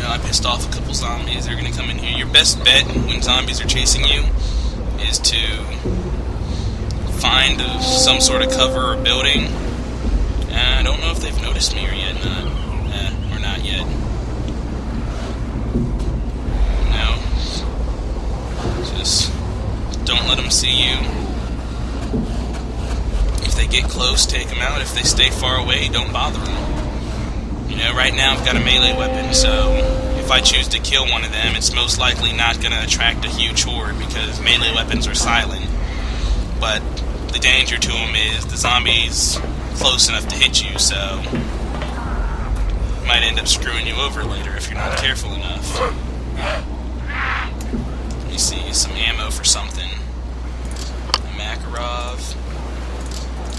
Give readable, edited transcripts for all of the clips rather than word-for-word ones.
know, I pissed off a couple zombies. They're gonna come in here. Your best bet when zombies are chasing you is to find some sort of cover or building. I don't know if they've noticed me or yet. Or not yet. No. Just don't let them see you. If they get close, take them out. If they stay far away, don't bother them. You know, right now I've got a melee weapon, so if I choose to kill one of them, it's most likely not going to attract a huge horde because melee weapons are silent. But the danger to them is the zombies close enough to hit you, so it might end up screwing you over later if you're not careful enough. Let me see, some ammo for something. A Makarov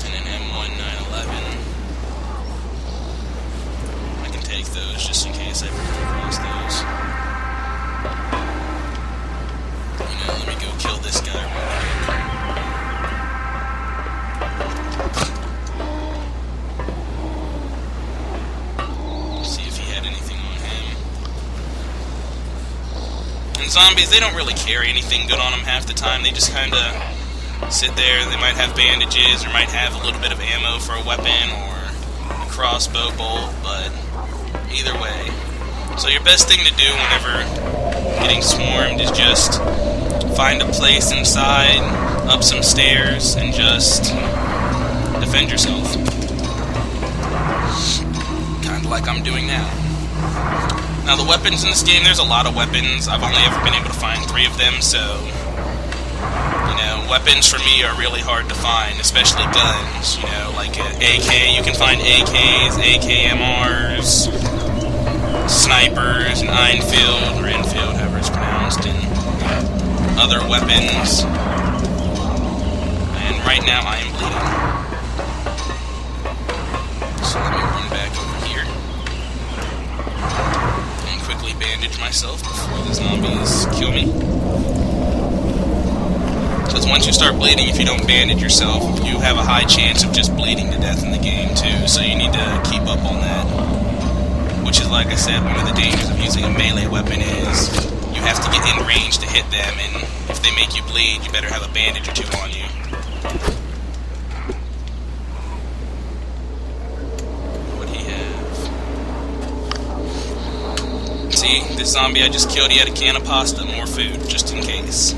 and an M1 911. I can take those just in case I ever come across those. You know, let me go kill this guy real quick. Zombies, they don't really carry anything good on them half the time. They just kind of sit there. They might have bandages or might have a little bit of ammo for a weapon or a crossbow bolt, but either way. So your best thing to do whenever getting swarmed is just find a place inside, up some stairs, and just defend yourself. Kind of like I'm doing now. Now, the weapons in this game, there's a lot of weapons. I've only ever been able to find 3 of them, so, you know, weapons for me are really hard to find, especially guns. You know, like an AK, you can find AKs, AKMRs, snipers, and Enfield, or Enfield, however it's pronounced, and other weapons. And right now, I am bleeding. So let me run back over here. Bandage myself before the zombies kill me. Because once you start bleeding, if you don't bandage yourself, you have a high chance of just bleeding to death in the game too, so you need to keep up on that. Which is, like I said, one of the dangers of using a melee weapon is you have to get in range to hit them, and if they make you bleed, you better have a bandage or 2 on you. See, this zombie I just killed, he had a can of pasta, more food, just in case.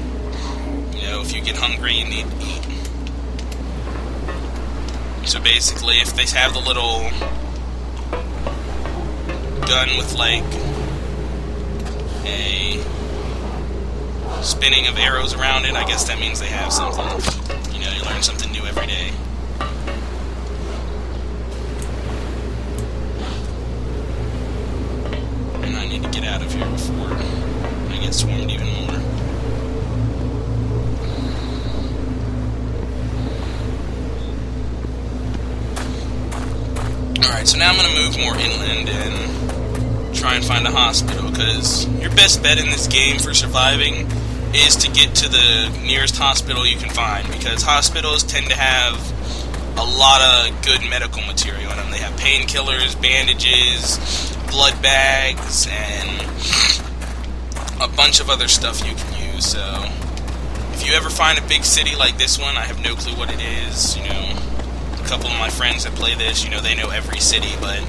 You know, if you get hungry, you need to eat. So basically, if they have the little gun with, like, a spinning of arrows around it, I guess that means they have something. You know, you learn something new every day. To get out of here before I get swarmed even more. Alright, so now I'm going to move more inland and try and find a hospital, because your best bet in this game for surviving is to get to the nearest hospital you can find, because hospitals tend to have a lot of good medical material in them. They have painkillers, bandages, blood bags, and a bunch of other stuff you can use. So if you ever find a big city like this one, I have no clue what it is. You know, a couple of my friends that play this, you know, they know every city, but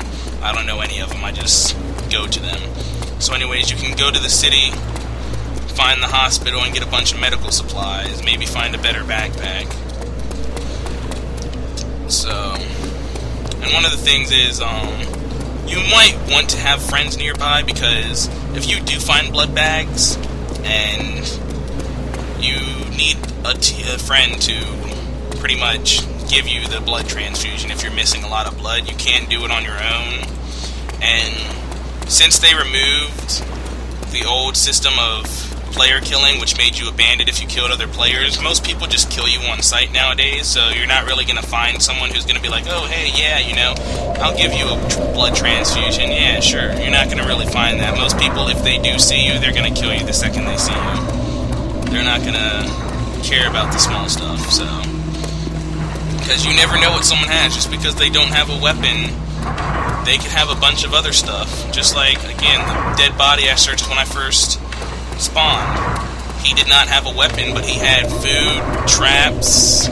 I don't know any of them. I just go to them. So anyways, you can go to the city, find the hospital, and get a bunch of medical supplies, maybe find a better backpack. So, and one of the things is, you might want to have friends nearby, because if you do find blood bags and you need a friend to pretty much give you the blood transfusion if you're missing a lot of blood, you can't do it on your own. And since they removed the old system of player killing, which made you a bandit if you killed other players, most people just kill you on sight nowadays, so you're not really going to find someone who's going to be like, oh, hey, yeah, you know, I'll give you a blood transfusion, yeah, sure. You're not going to really find that. Most people, if they do see you, they're going to kill you the second they see you. They're not going to care about the small stuff, so. Because you never know what someone has. Just because they don't have a weapon they could have a bunch of other stuff. Just like, again, the dead body I searched when I first spawned. He did not have a weapon, but he had food, traps,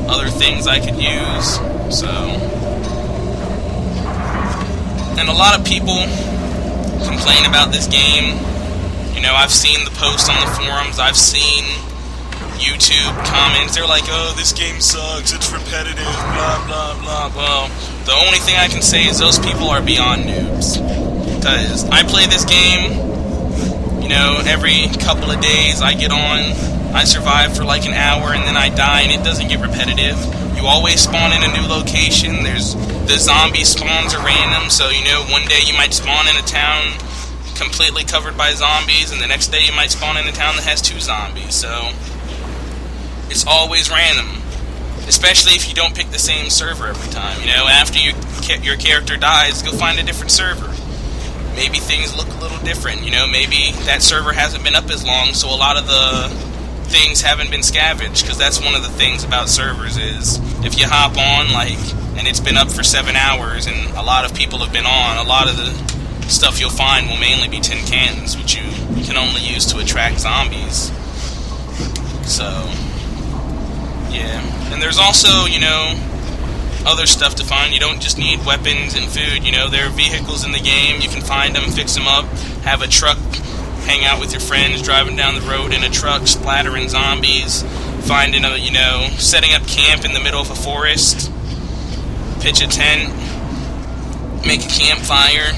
other things I could use. So, and a lot of people complain about this game. You know, I've seen the posts on the forums, I've seen YouTube comments. They're like, oh, this game sucks, it's repetitive, blah, blah, blah. Well, the only thing I can say is those people are beyond noobs. Because I play this game, you know, every couple of days I get on, I survive for like an hour, and then I die, and it doesn't get repetitive. You always spawn in a new location. The zombie spawns are random, so, you know, one day you might spawn in a town completely covered by zombies, and the next day you might spawn in a town that has 2 zombies, so it's always random, especially if you don't pick the same server every time. You know, after your character dies, go find a different server. Maybe things look a little different, you know, maybe that server hasn't been up as long, so a lot of the things haven't been scavenged, because that's one of the things about servers is, if you hop on, like, and it's been up for 7 hours, and a lot of people have been on, a lot of the stuff you'll find will mainly be tin cans, which you can only use to attract zombies. So, yeah. And there's also, you know, other stuff to find. You don't just need weapons and food, you know, there are vehicles in the game, you can find them, fix them up, have a truck, hang out with your friends, driving down the road in a truck, splattering zombies, finding a, you know, setting up camp in the middle of a forest, pitch a tent, make a campfire,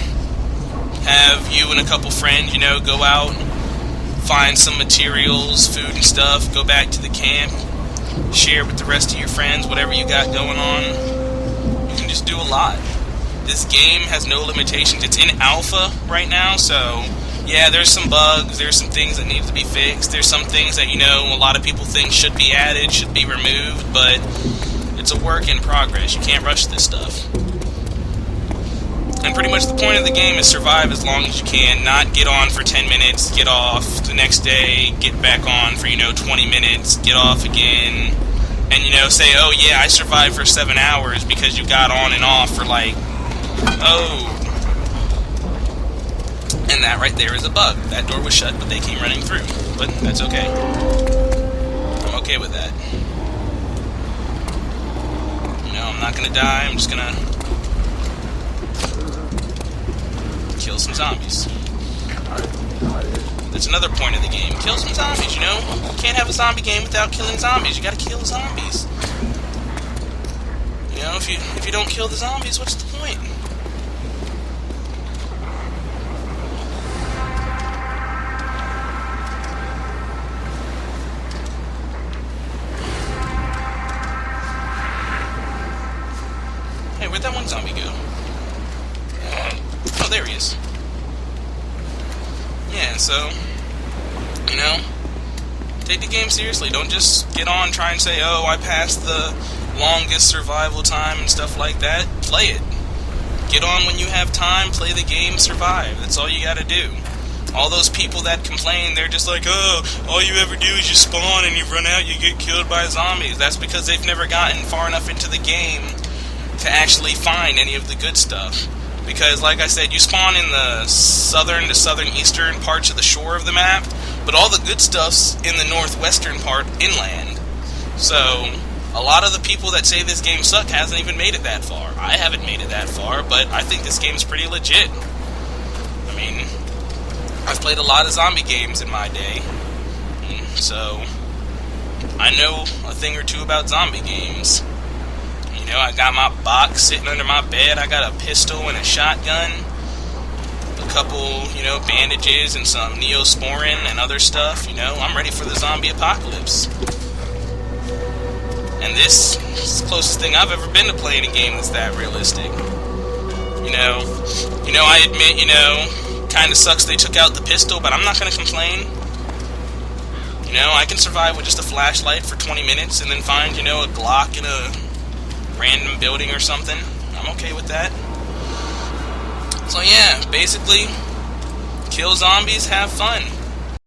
have you and a couple friends, you know, go out, find some materials, food and stuff, go back to the camp, share with the rest of your friends whatever you got going on. You can just do a lot. This game has no limitations. It's in alpha right now, so yeah, there's some bugs, there's some things that need to be fixed, there's some things that, you know, a lot of people think should be added, should be removed, but it's a work in progress. You can't rush this stuff. And pretty much the point of the game is survive as long as you can, not get on for 10 minutes, get off the next day, get back on for, you know, 20 minutes, get off again, and, you know, say, oh yeah, I survived for 7 hours because you got on and off for like, oh. And that right there is a bug. That door was shut, but they came running through. But that's okay. I'm okay with that. You know, I'm not gonna die, I'm just gonna kill some zombies. That's another point of the game. Kill some zombies, you know? You can't have a zombie game without killing zombies. You gotta kill zombies. You know, if you don't kill the zombies, what's the point? Hey, where'd that one zombie go? Oh, there he is. Yeah, so, you know, take the game seriously. Don't just get on, try and say, oh, I passed the longest survival time and stuff like that. Play it. Get on when you have time, play the game, survive. That's all you gotta do. All those people that complain, they're just like, oh, all you ever do is you spawn and you run out, you get killed by zombies. That's because they've never gotten far enough into the game to actually find any of the good stuff. Because, like I said, you spawn in the southern to southern-eastern parts of the shore of the map, but all the good stuff's in the northwestern part, inland. So, a lot of the people that say this game sucks hasn't even made it that far. I haven't made it that far, but I think this game's pretty legit. I mean, I've played a lot of zombie games in my day, so I know a thing or two about zombie games. You know, I got my box sitting under my bed, I got a pistol and a shotgun, a couple, you know, bandages and some Neosporin and other stuff, you know, I'm ready for the zombie apocalypse. And this is the closest thing I've ever been to playing a game that's that realistic. You know, I admit, you know, kinda sucks they took out the pistol, but I'm not gonna complain. You know, I can survive with just a flashlight for 20 minutes and then find, you know, a Glock in a random building or something. I'm okay with that. So yeah, basically, kill zombies, have fun.